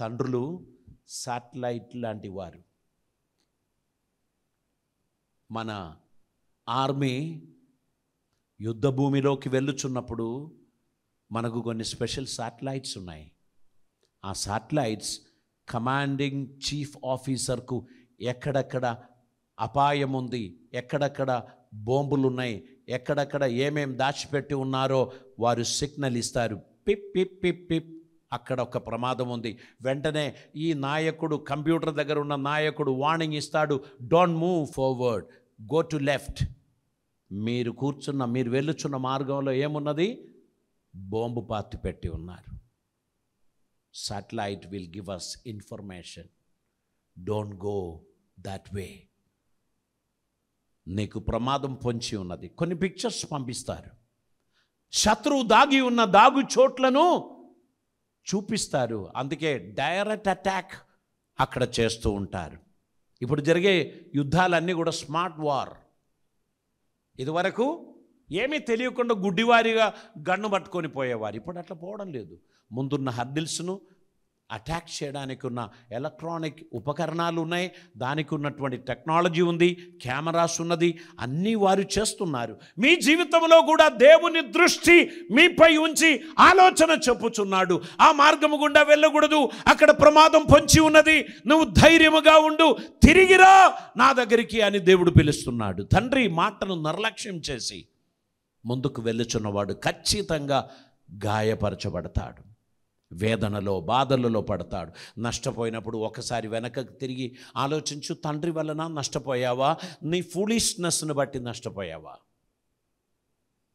తండ్రులు శాటిలైట్ లాంటి వారు. మన ఆర్మీ యుద్ధ భూమిలోకి వెళ్ళుచున్నప్పుడు మనకు కొన్ని స్పెషల్ శాటిలైట్స్ ఉన్నాయి. ఆ శాటిలైట్స్ కమాండింగ్ చీఫ్ ఆఫీసర్కు ఎక్కడెక్కడ అపాయం ఉంది, ఎక్కడెక్కడ బాంబులు ఉన్నాయి, ఎక్కడెక్కడ ఏమేం దాచిపెట్టి ఉన్నారో వారు సిగ్నల్ ఇస్తారు. పిప్ పిప్ పిప్ పిప్, అక్కడ ఒక ప్రమాదం ఉంది. వెంటనే ఈ నాయకుడు, కంప్యూటర్ దగ్గర ఉన్న నాయకుడు వార్నింగ్ ఇస్తాడు, don't move forward, go to left. మీరు వెళ్ళుచున్న మార్గంలో ఏమున్నది? బాంబు పాతి పెట్టి ఉన్నారు. Satellite will give us information, don't go that way. నీకు ప్రమాదం పొంచి ఉన్నది. కొన్ని పిక్చర్స్ పంపిస్తారు, శత్రువు దాగి ఉన్న దాగు చోట్లను చూపిస్తారు. అందుకే డైరెక్ట్ అటాక్ అక్కడ చేస్తూ ఉంటారు. ఇప్పుడు జరిగే యుద్ధాలన్నీ కూడా స్మార్ట్ వార్. ఇదివరకు ఏమీ తెలియకుండా గుడ్డివారిగా గన్ను పట్టుకొని పోయేవారు. ఇప్పుడు అట్లా పోవడం లేదు. ముందున్న హర్డిల్స్ను అటాక్ చేయడానికి ఉన్న ఎలక్ట్రానిక్ ఉపకరణాలు ఉన్నాయి, దానికి ఉన్నటువంటి టెక్నాలజీ ఉంది, కెమెరాస్ ఉన్నది, అన్నీ వారు చేస్తున్నారు. మీ జీవితంలో కూడా దేవుని దృష్టి మీపై ఉంచి ఆలోచన చెప్పుచున్నాడు. ఆ మార్గము గుండా వెళ్ళకూడదు, అక్కడ ప్రమాదం పొంచి ఉన్నది, నువ్వు ధైర్యముగా ఉండు, తిరిగిరా నా దగ్గరికి అని దేవుడు పిలుస్తున్నాడు. తండ్రి మాటను నిర్లక్ష్యం చేసి ముందుకు వెళ్ళుచున్నవాడు ఖచ్చితంగా గాయపరచబడతాడు, వేదనలో బాధలలో పడతాడు. నష్టపోయినప్పుడు ఒకసారి వెనకకు తిరిగి ఆలోచించు. తండ్రి వలన నష్టపోయావా? నీ ఫూలిష్నెస్ను బట్టి నష్టపోయావా?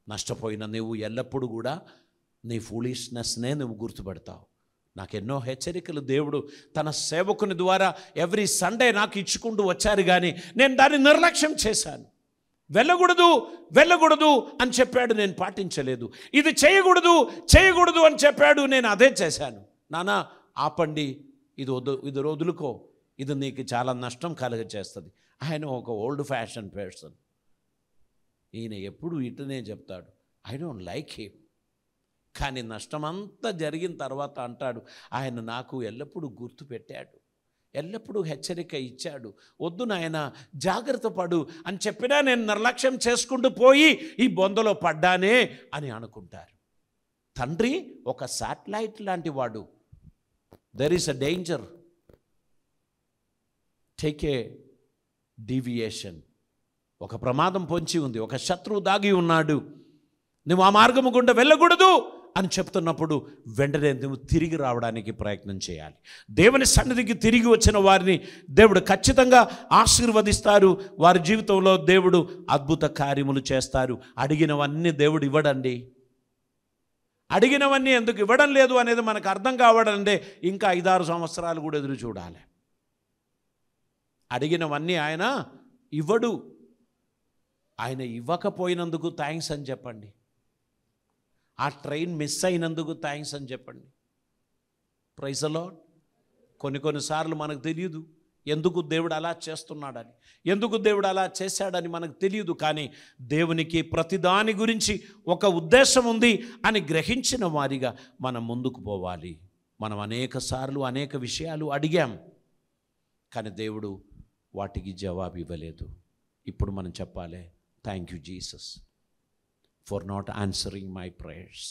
నష్టపోయిన నువ్వు ఎల్లప్పుడూ కూడా నీ ఫూలిష్నెస్నే నువ్వు గుర్తుపడతావు. నాకెన్నో హెచ్చరికలు దేవుడు తన సేవకుని ద్వారా ఎవ్రీ సండే నాకు ఇచ్చుకుంటూ వచ్చారు, కానీ నేను దాన్ని నిర్లక్ష్యం చేశాను. వెళ్ళకూడదు అని చెప్పాడు, నేను పాటించలేదు. ఇది చేయకూడదు అని చెప్పాడు, నేను అదే చేశాను. నాన్న ఆపండి, ఇది వదులుకో, ఇది నీకు చాలా నష్టం కలుగచేస్తుంది. ఆయన ఒక ఓల్డ్ ఫ్యాషన్ పర్సన్. ఈయన ఎప్పుడు ఇటునే చెప్తాడు, ఐ డోంట్ లైక్ హిమ్. కానీ నష్టమంతా జరిగిన తర్వాత అంటాడు, ఆయన నాకు ఎల్లప్పుడూ గుర్తు పెట్టాడు, ఎల్లప్పుడూ హెచ్చరిక ఇచ్చాడు, వద్దు నాయన జాగ్రత్త పడు అని చెప్పినా నేను నిర్లక్ష్యం చేసుకుంటూ పోయి ఈ బొందలో పడ్డానే అని అనుకుంటారు. తండ్రి ఒక శాటిలైట్ లాంటి వాడు. There is a danger, take a deviation. ఒక ప్రమాదం పొంచి ఉంది, ఒక శత్రువు దాగి ఉన్నాడు, నువ్వు ఆ మార్గము గుండా వెళ్ళకూడదు అని చెప్తున్నప్పుడు వెంటనే నువ్వు తిరిగి రావడానికి ప్రయత్నం చేయాలి. దేవుని సన్నిధికి తిరిగి వచ్చిన వారిని దేవుడు ఖచ్చితంగా ఆశీర్వదిస్తారు. వారి జీవితంలో దేవుడు అద్భుత కార్యములు చేస్తారు. అడిగినవన్నీ దేవుడు ఇవ్వడండి. అడిగినవన్నీ ఎందుకు ఇవ్వడం లేదు అనేది మనకు అర్థం కావడంటే ఇంకా 5-6 సంవత్సరాలు కూడా ఎదురు చూడాలి. అడిగినవన్నీ ఆయన ఇవ్వడు. ఆయన ఇవ్వకపోయినందుకు థ్యాంక్స్ అని చెప్పండి. ఆ ట్రైన్ మిస్ అయినందుకు థ్యాంక్స్ అని చెప్పండి. Praise the lord. కొన్నిసార్లు మనకు తెలియదు ఎందుకు దేవుడు అలా చేస్తున్నాడని, ఎందుకు దేవుడు అలా చేశాడని మనకు తెలియదు. కానీ దేవునికి ప్రతిదాని గురించి ఒక ఉద్దేశం ఉంది అని గ్రహించిన వారిగా మనం ముందుకు పోవాలి. మనం అనేక విషయాలు అడిగాం, కానీ దేవుడు వాటికి జవాబు ఇవ్వలేదు. ఇప్పుడు మనం చెప్పాలి, thank you Jesus for not answering my prayers.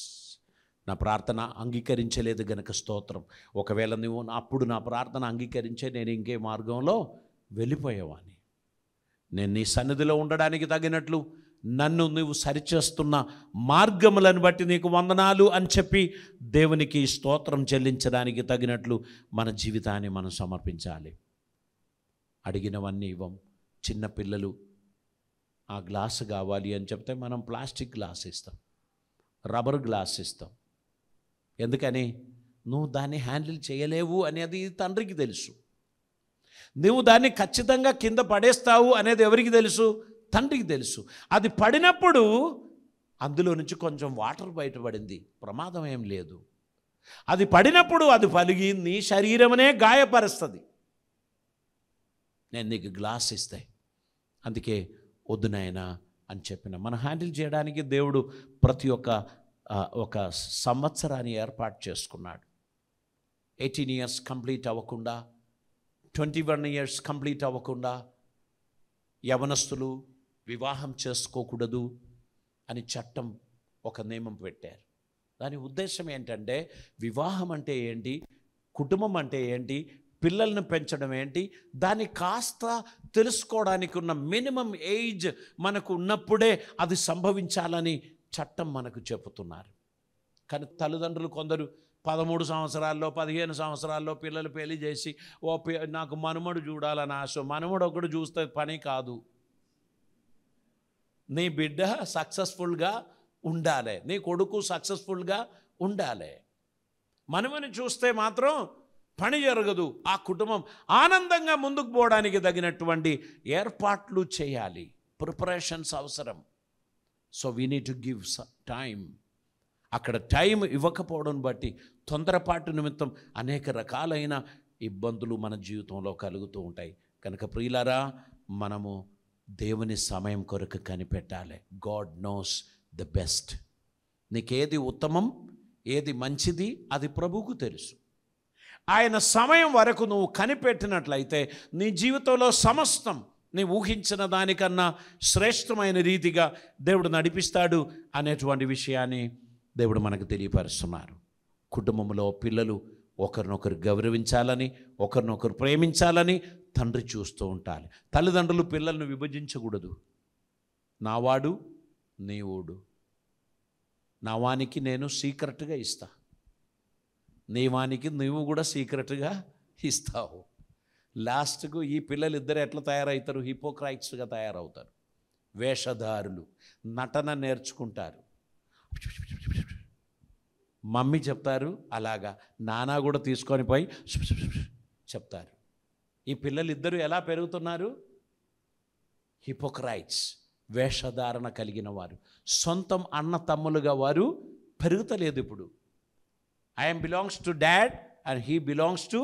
నా ప్రార్థన అంగీకరించలేదు గనక స్తోత్రం. ఒకవేళ నువ్వు అప్పుడు నా ప్రార్థన అంగీకరించే నేను ఇంకే మార్గంలో వెళ్ళిపోయేవాడిని. నేను నీ సన్నిధిలో ఉండడానికి తగినట్లు నన్ను నువ్వు సరిచేస్తున్న మార్గములను బట్టి నీకు వందనాలు అని చెప్పి దేవునికి స్తోత్రం చెల్లించడానికి తగినట్లు మన జీవితాన్ని మనం సమర్పించాలి. అడిగినవన్నీ ఇవ్వం. చిన్నపిల్లలు ఆ గ్లాసు కావాలి అని చెప్తే మనం ప్లాస్టిక్ గ్లాస్ ఇస్తాం, రబ్బర్ గ్లాస్ ఇస్తాం. ఎందుకని? నువ్వు దాన్ని హ్యాండిల్ చేయలేవు అనేది తండ్రికి తెలుసు. నువ్వు దాన్ని ఖచ్చితంగా కింద పడేస్తావు అనేది ఎవరికి తెలుసు? తండ్రికి తెలుసు. అది పడినప్పుడు అందులో నుంచి కొంచెం వాటర్ బయటపడింది, ప్రమాదం ఏం లేదు. అది పడినప్పుడు అది పలిగి నీ శరీరమనే గాయపరుస్తుంది. నేను నీకు గ్లాస్ ఇస్తే అందుకే వద్దు నాయనా అని చెప్పిన. మనం హ్యాండిల్ చేయడానికి దేవుడు ప్రతి ఒక్క సంవత్సరాన్ని ఏర్పాటు చేసుకున్నాడు. 18 ఇయర్స్ కంప్లీట్ అవ్వకుండా, 21 ఇయర్స్ కంప్లీట్ అవ్వకుండా యవనస్తులు వివాహం చేసుకోకూడదు అని చట్టం ఒక నియమం పెట్టారు. దాని ఉద్దేశం ఏంటంటే, వివాహం అంటే ఏంటి, కుటుంబం అంటే ఏంటి, పిల్లల్ని పెంచడం ఏంటి, దాన్ని కాస్త తెలుసుకోవడానికి ఉన్న మినిమం ఏజ్ మనకు ఉన్నప్పుడే అది సంభవించాలని చట్టం మనకు చెబుతున్నారు. కానీ తల్లిదండ్రులు కొందరు 13 సంవత్సరాల్లో 15 సంవత్సరాల్లో పిల్లలు పెళ్లి చేసి, నాకు మనుమడు చూడాలని ఆశ. మనుమడు ఒకడు చూస్తే పని కాదు. నీ బిడ్డ సక్సెస్ఫుల్గా ఉండాలి, నీ కొడుకు సక్సెస్ఫుల్గా ఉండాలి. మనమని చూస్తే మాత్రం పని జరగదు. ఆ కుటుంబం ఆనందంగా ముందుకు పోవడానికి తగినటువంటి ఏర్పాట్లు చేయాలి. ప్రిపరేషన్స్ అవసరం. So we need to give time. అక్కడ టైం ఇవ్వకపోవడం బట్టి తొందరపాటు నిమిత్తం అనేక రకాలైన ఇబ్బందులు మన జీవితంలో కలుగుతూ ఉంటాయి. కనుక ప్రియులారా, మనము దేవుని సమయం కొరకు కనిపెట్టాలి. God knows the best. నీకేది ఉత్తమం, ఏది మంచిది, అది ప్రభువుకు తెలుసు. ఆయన సమయం వరకు నువ్వు కనిపెట్టినట్లయితే నీ జీవితంలో సమస్తం నీ ఊహించిన దానికన్నా శ్రేష్టమైన రీతిగా దేవుడు నడిపిస్తాడు అనేటువంటి విషయాన్ని దేవుడు మనకు తెలియపరుస్తున్నారు. కుటుంబంలో పిల్లలు ఒకరినొకరు గౌరవించాలని, ఒకరినొకరు ప్రేమించాలని తండ్రి చూస్తూ ఉండాలి. తల్లిదండ్రులు పిల్లలను విభజించకూడదు. నావాడు నీవుడు, నావానికి నేను సీక్రెట్గా ఇస్తా, నీవానికి నీవు కూడా సీక్రెట్గా ఇస్తావు. లాస్ట్కు ఈ పిల్లలు ఇద్దరు ఎట్లా తయారవుతారు? హిపోక్రైట్స్గా తయారవుతారు. వేషధారులు, నటన నేర్చుకుంటారు. మమ్మీ చెప్తారు అలాగా, నాన్న కూడా తీసుకొని పోయి చెప్తారు. ఈ పిల్లలు ఇద్దరు ఎలా పెరుగుతున్నారు? హిపోక్రైట్స్, వేషధారణ కలిగిన వారు. సొంతం అన్న తమ్ములుగా వారు పెరుగుతలేదు. ఇప్పుడు I'm belongs to dad and he belongs to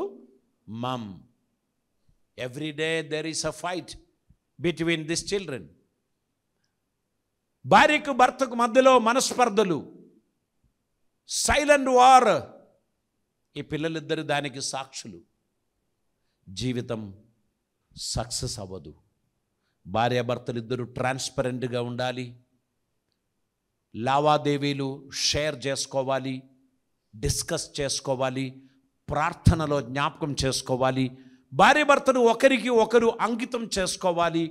mum. Every day there is a fight between this children. భార్యకు భర్తకు మధ్యలో మనస్పర్ధలు, సైలెంట్ వార్. ఈ పిల్లలిద్దరు దానికి సాక్షులు. జీవితం సక్సెస్ అవ్వదు. భార్యాభర్తలు ఇద్దరు ట్రాన్స్పరెంట్గా ఉండాలి. లావాదేవీలు షేర్ చేసుకోవాలి, డిస్కస్ చేసుకోవాలి, ప్రార్థనలో జ్ఞాపకం చేసుకోవాలి. భార్యాభర్తలు ఒకరికి ఒకరు అంకితం చేసుకోవాలి.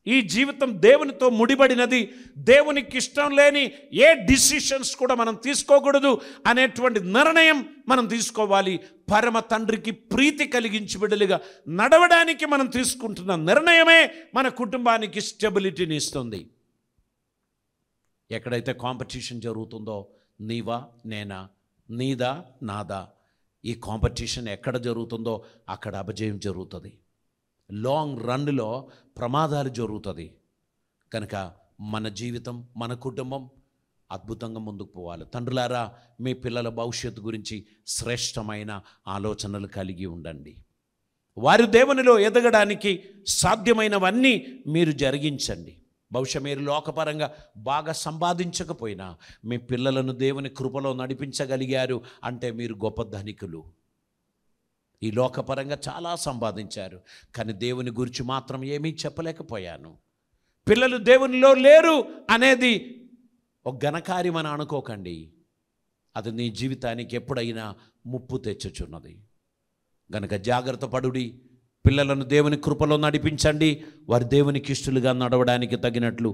ఈ జీవితం దేవునితో ముడిపడినది. దేవునికి ఇష్టం లేని ఏ డిసిషన్స్ కూడా మనం తీసుకోకూడదు అనేటువంటి నిర్ణయం మనం తీసుకోవాలి. పరమ తండ్రికి ప్రీతి కలిగించి బిడ్డలుగా నడవడానికి మనం తీసుకుంటున్న నిర్ణయమే మన కుటుంబానికి స్టెబిలిటీని ఇస్తుంది. ఎక్కడైతే కాంపిటీషన్ జరుగుతుందో, నీవా నేనా, నీదా నాదా, ఈ కాంపిటీషన్ ఎక్కడ జరుగుతుందో అక్కడ అపజయం జరుగుతుంది. లాంగ్ రన్లో ప్రమాదాలు జరుగుతుంది. కనుక మన జీవితం, మన కుటుంబం అద్భుతంగా ముందుకు పోవాలి. తండ్రులారా, మీ పిల్లల భవిష్యత్తు గురించి శ్రేష్టమైన ఆలోచనలు కలిగి ఉండండి. వారు దేవునిలో ఎదగడానికి సాధ్యమైనవన్నీ మీరు జరిగించండి. బహుశా మీరు లోకపరంగా బాగా సంపాదించకపోయినా మీ పిల్లలను దేవుని కృపలో నడిపించగలిగారు అంటే మీరు గొప్ప ధనికులు. ఈ లోకపరంగా చాలా సంపాదించారు, కానీ దేవుని గురించి మాత్రం ఏమీ చెప్పలేకపోయాను. పిల్లలు దేవునిలో లేరు అనేది ఒక ఘనకార్యం అని అనుకోకండి. అది నీ జీవితానికి ఎప్పుడైనా ముప్పు తెచ్చుచున్నది. గనక జాగ్రత్త పడుడి. పిల్లలను దేవుని కృపలో నడిపించండి. వారు దేవునికి ఇష్టలుగా నడవడానికి తగినట్లు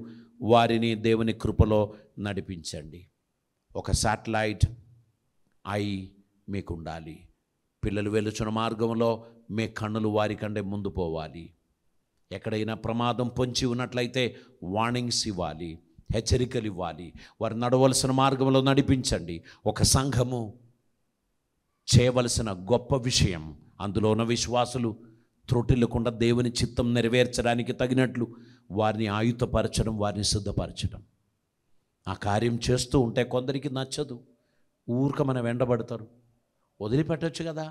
వారిని దేవుని కృపలో నడిపించండి. ఒక శాటిలైట్ ఐ మీకు ఉండాలి. పిల్లలు వెలుచున్న మార్గంలో మీ కన్నులు వారికంటే ముందు పోవాలి. ఎక్కడైనా ప్రమాదం పొంచి ఉన్నట్లయితే వార్నింగ్స్ ఇవ్వాలి, హెచ్చరికలు ఇవ్వాలి. వారు నడవలసిన మార్గంలో నడిపించండి. ఒక సంఘము చేయవలసిన గొప్ప విషయం, అందులో ఉన్న విశ్వాసులు త్రుటిల్లకుండా దేవుని చిత్తం నెరవేర్చడానికి తగినట్లు వారిని ఆయుధపరచడం, వారిని సిద్ధపరచడం. ఆ కార్యం చేస్తూ ఉంటే కొందరికి నచ్చదు, ఊరిక మనం వెంటబడతారు. వదిలిపెట్టచ్చు కదా,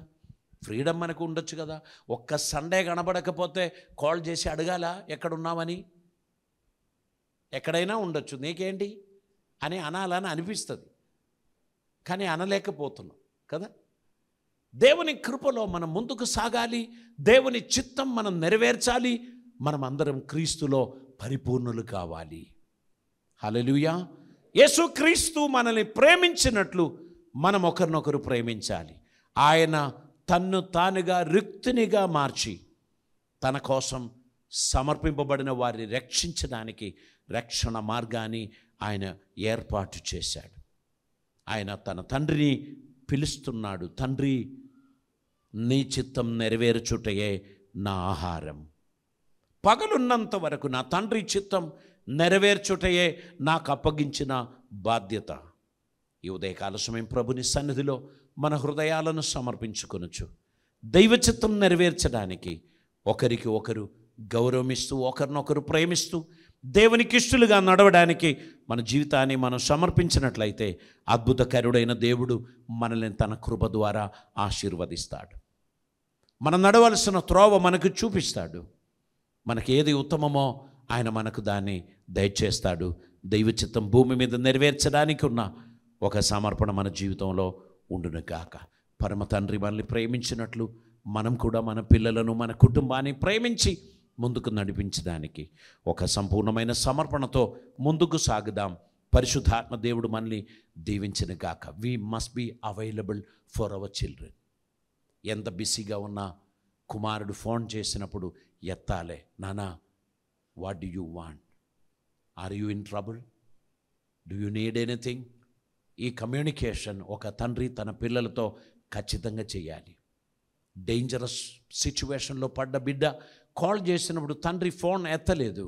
ఫ్రీడమ్ మనకు ఉండొచ్చు కదా. ఒక్క సండే కనబడకపోతే కాల్ చేసి అడగాల ఎక్కడున్నామని. ఎక్కడైనా ఉండొచ్చు, నీకేంటి అని అనాలని అనిపిస్తుంది, కానీ అనలేకపోతున్నాం కదా. దేవుని కృపలో మనం ముందుకు సాగాలి. దేవుని చిత్తం మనం నెరవేర్చాలి. మనం అందరం క్రీస్తులో పరిపూర్ణులు కావాలి. హల్లెలూయా. యేసుక్రీస్తు మనల్ని ప్రేమించినట్లు మనం ఒకరినొకరు ప్రేమించాలి. ఆయన తన్ను తానుగా రిక్తునిగా మార్చి తన కోసం సమర్పింపబడిన వారిని రక్షించడానికి రక్షణ మార్గాన్ని ఆయన ఏర్పాటు చేశాడు. ఆయన తన తండ్రిని పిలుస్తున్నాడు. తండ్రి, నీ చిత్తం నెరవేర్చుటయే నా ఆహారం. పగలున్నంత వరకు నా తండ్రి చిత్తం నెరవేర్చుటయే నాకు అప్పగించిన బాధ్యత. ఈ ఉదయకాల సమయం ప్రభుని సన్నిధిలో మన హృదయాలను సమర్పించుకొనొచ్చు. దైవ చిత్తం నెరవేర్చడానికి ఒకరికి ఒకరు గౌరవమిస్తూ, ఒకరినొకరు ప్రేమిస్తూ, దేవునికి ఇష్టలుగా నడవడానికి మన జీవితాన్ని మనం సమర్పించినట్లయితే అద్భుతకరుడైన దేవుడు మనల్ని తన కృప ద్వారా ఆశీర్వదిస్తాడు. మనం నడవలసిన త్రోవ మనకు చూపిస్తాడు. మనకి ఏది ఉత్తమమో ఆయన మనకు దాన్ని దయచేస్తాడు. దైవ చిత్తం భూమి మీద నెరవేర్చడానికి ఉన్న ఒక సమర్పణ మన జీవితంలో ఉండును గాక. పరమ తండ్రి మనల్ని ప్రేమించినట్లు మనం కూడా మన పిల్లలను, మన కుటుంబాన్ని ప్రేమించి ముందుకు నడిపించడానికి ఒక సంపూర్ణమైన సమర్పణతో ముందుకు సాగుదాం. పరిశుద్ధాత్మ దేవుడు మనల్ని దీవించిన గాక. We must be available for our children. ఎంత బిజీగా ఉన్నా కుమారుడు ఫోన్ చేసినప్పుడు ఎత్తాలే. నానా, what do you want? Are you in trouble? Do you need anything? ఈ కమ్యూనికేషన్ ఒక తండ్రి తన పిల్లలతో ఖచ్చితంగా చేయాలి. డేంజరస్ సిచ్యువేషన్లో పడ్డ బిడ్డ కాల్ చేసినప్పుడు తండ్రి ఫోన్ ఎత్తలేదు.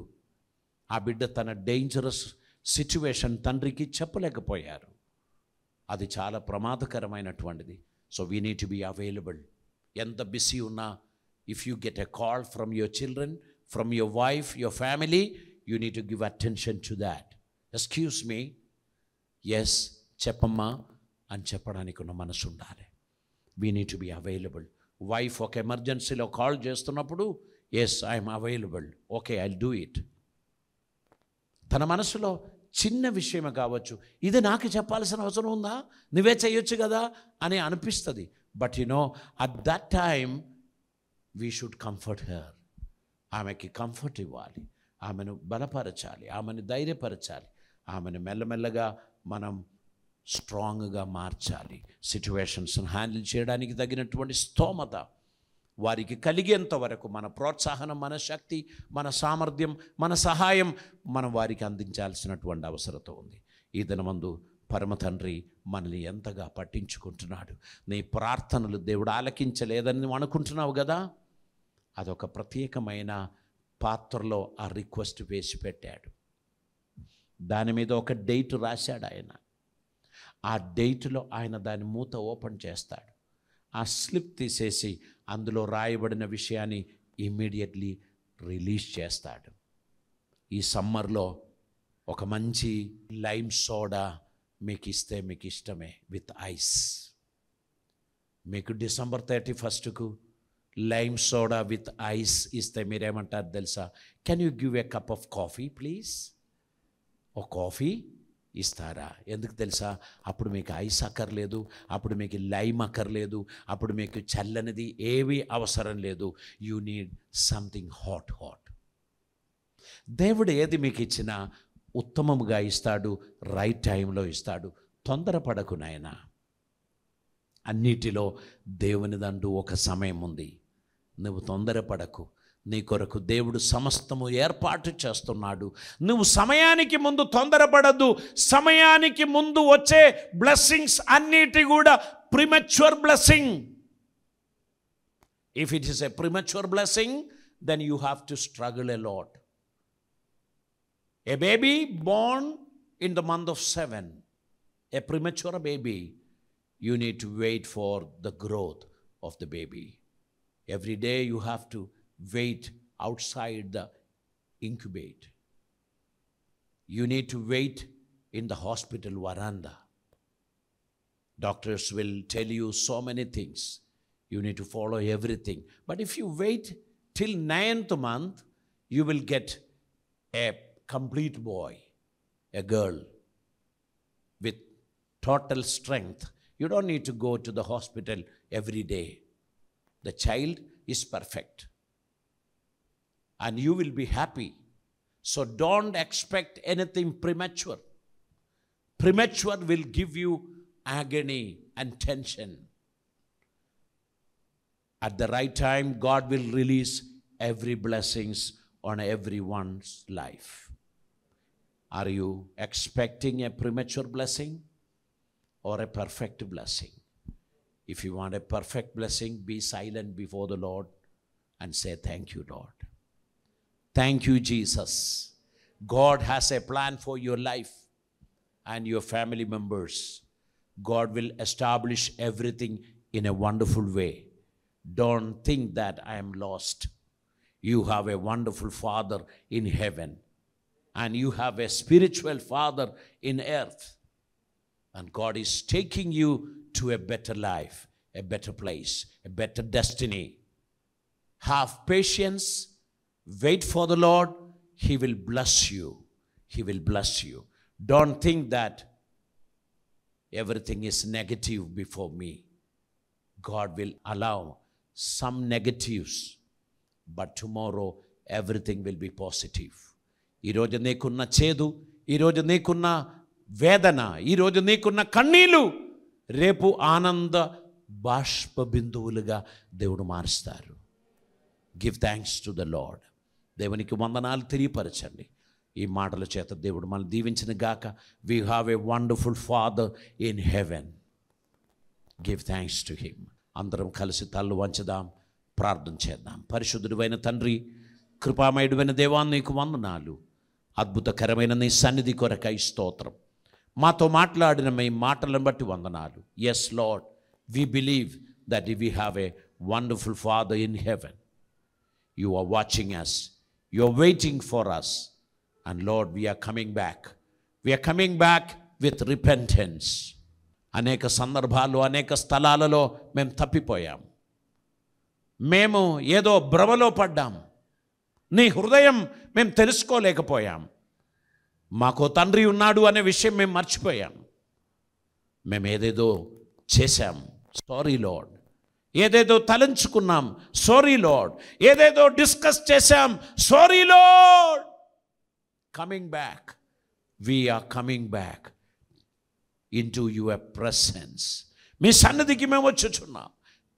ఆ బిడ్డ తన డేంజరస్ సిచ్యువేషన్ తండ్రికి చెప్పలేకపోయారు. అది చాలా ప్రమాదకరమైనటువంటిది. So we need to be available. ఎంత బిజీ ఉన్నా, if you get a call from your children, from your wife, your family, you need to give attention to that. Excuse me, yes చెప్పమ్మా అని చెప్పడానికి ఉన్న మనసు ఉండాలి. We need to be available. Wife ఒక ఎమర్జెన్సీలో కాల్ చేస్తున్నప్పుడు, yes I'm available, okay I do it. తన మనసులో చిన్న విషయమే కావచ్చు, ఇది నాకు చెప్పాల్సిన అవసరం ఉందా, నువ్వే చేయొచ్చు కదా అని అనిపిస్తుంది. But you know, at that time we should comfort her. ఆమెకి కంఫర్ట్ ఇవ్వాలి, ఆమెను బలపరచాలి, ఆమెను ధైర్యపరచాలి, ఆమెను మెల్లమెల్లగా మనం స్ట్రాంగ్గా మార్చాలి. సిచ్యువేషన్స్ని హ్యాండిల్ చేయడానికి తగినటువంటి స్తోమత వారికి కలిగేంత వరకు మన ప్రోత్సాహనం, మన శక్తి, మన సామర్థ్యం, మన సహాయం మనం వారికి అందించాల్సినటువంటి అవసరత ఉంది. ఈ దినమందు పరమ తండ్రి మనల్ని ఎంతగా పట్టించుకుంటున్నాడు. నీ ప్రార్థనలు దేవుడు ఆలకించలేదని నువ్వు అనుకుంటున్నావు కదా, అదొక ప్రత్యేకమైన పాత్రలో ఆ రిక్వెస్ట్ వేసి పెట్టాడు. దాని మీద ఒక డేట్ రాశాడు ఆయన. ఆ డేట్లో ఆయన దాని మూత ఓపెన్ చేస్తాడు. ఆ స్లిప్ తీసేసి అందులో రాయబడిన విషయాన్ని ఇమ్మీడియట్లీ రిలీజ్ చేస్తాడు. ఈ సమ్మర్లో ఒక మంచి లైమ్ సోడా మీకు ఇస్తే మీకు ఇష్టమే, విత్ ఐస్. మీకు December 31కు లైమ్ సోడా విత్ ఐస్ ఇస్తే మీరేమంటారు తెలుసా? Can you give a cup of coffee please? ఓ కాఫీ ఇస్తారా? ఎందుకు తెలుసా? అప్పుడు మీకు ఐస్ అక్కర్లేదు, అప్పుడు మీకు లైమ్ అక్కర్లేదు, అప్పుడు మీకు చల్లనిది ఏవి అవసరం లేదు. You need something hot. దేవుడు ఏది మీకు ఇచ్చినా ఉత్తమముగా ఇస్తాడు, రైట్ టైంలో ఇస్తాడు. తొందరపడకు నాయనా. అన్నిటిలో దేవునిదంటూ ఒక సమయం ఉంది. నువ్వు తొందరపడకు. నీ కొరకు దేవుడు సమస్తము ఏర్పాటు చేస్తున్నాడు. నువ్వు సమయానికి ముందు తొందరపడద్దు. సమయానికి ముందు వచ్చే బ్లెస్సింగ్స్ అన్నిటి కూడా premature blessing. If it is a premature blessing, then you have to struggle a lot. A baby born in the month of 7, a premature baby, you need to wait for the growth of the baby. Every day you have to wait outside the incubate. You need to wait in the hospital veranda. Doctors will tell you so many things. You need to follow everything. But if you wait till 9th month, you will get a complete boy, a girl with total strength You don't need to go to the hospital every day. The child is perfect. And you will be happy. So don't expect anything premature. Premature will give you agony and tension. At the right time, God will release every blessings on everyone's life. Are you expecting a premature blessing or a perfect blessing? If you want a perfect blessing, be silent before the Lord and say, thank you, Lord. Thank you, Jesus. God has a plan for your life and your family members. God will establish everything in a wonderful way. Don't think that I am lost. You have a wonderful Father in heaven, and you have a spiritual Father in earth. And God is taking you to a better life, a better place, a better destiny. Have patience. Wait for the Lord. He will bless you. He will bless you. Don't think that everything is negative before me. God will allow some negatives, but tomorrow everything will be positive. ఈరోజు నీకున్న చేదు, ఈరోజు నీకున్న వేదన, ఈరోజు నీకున్న కన్నీళ్ళు రేపు ఆనంద బాష్ప బిందువులుగా దేవుడు మారుస్తారు. Give thanks to the lord. దేవునికి వందనాలు తెలియపరచండి. ఈ మాటల చేత దేవుడు మనం దీవించిన గాక. We have a wonderful father in heaven. Give thanks to him. అందరం కలిసి తల్లు వంచుదాం, ప్రార్థన చేద్దాం. పరిశుద్ధుడైన తండ్రి, కృపామయుడైన దేవా, నీకు వందనాలు. అద్భుతకరమైన నీ సన్నిధి కొరకై స్తోత్రం. మాతో మాట్లాడిన మీ మాటలను బట్టి వందనాలు. Yes lord, we believe that we have a wonderful Father in heaven. You are watching us. You are waiting for us. And Lord, we are coming back. We are coming back with repentance. అనేక సందర్భాలు, అనేక స్థలాలలో మేము తప్పిపోయాం. మేము ఏదో భ్రమలో పడ్డాం. నీ హృదయం మేము తెలుసుకోలేకపోయాం. మాకు తండ్రి ఉన్నాడు అనే విషయం మేము మర్చిపోయాం. మేము ఏదేదో చేశాం. Sorry lord. ఏదేదో తలంచుకున్నాం. Sorry lord. ఏదేదో డిస్కస్ చేశాం. Sorry lord. Coming back. We're coming back into your presence. మీ సన్నిధికి మేము వచ్చుచున్నాం.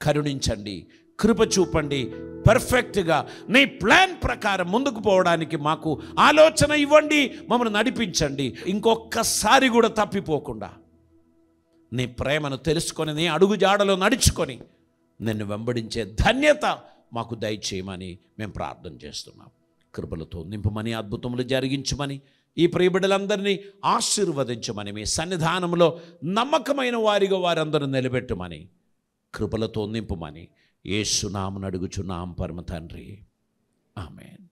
కరుణించండి, కృప చూపండి. పర్ఫెక్ట్గా నీ ప్లాన్ ప్రకారం ముందుకు పోవడానికి మాకు ఆలోచన ఇవ్వండి. మమ్మల్ని నడిపించండి. ఇంకొకసారి కూడా తప్పిపోకుండా నీ ప్రేమను తెలుసుకొని, నీ అడుగు జాడలో నడుచుకొని నిన్ను వెంబడించే ధన్యత మాకు దయచేయమని మేము ప్రార్థన చేస్తున్నాం. కృపలతో నింపమని, అద్భుతములు జరిగించమని, ఈ ప్రియబిడ్డలందరినీ ఆశీర్వదించమని, మీ సన్నిధానంలో నమ్మకమైన వారిగా వారందరూ నిలబెట్టమని, కృపలతో నింపమని యేసు నామమున అడుగుచున్నాం పరమ తండ్రి. ఆమేన్.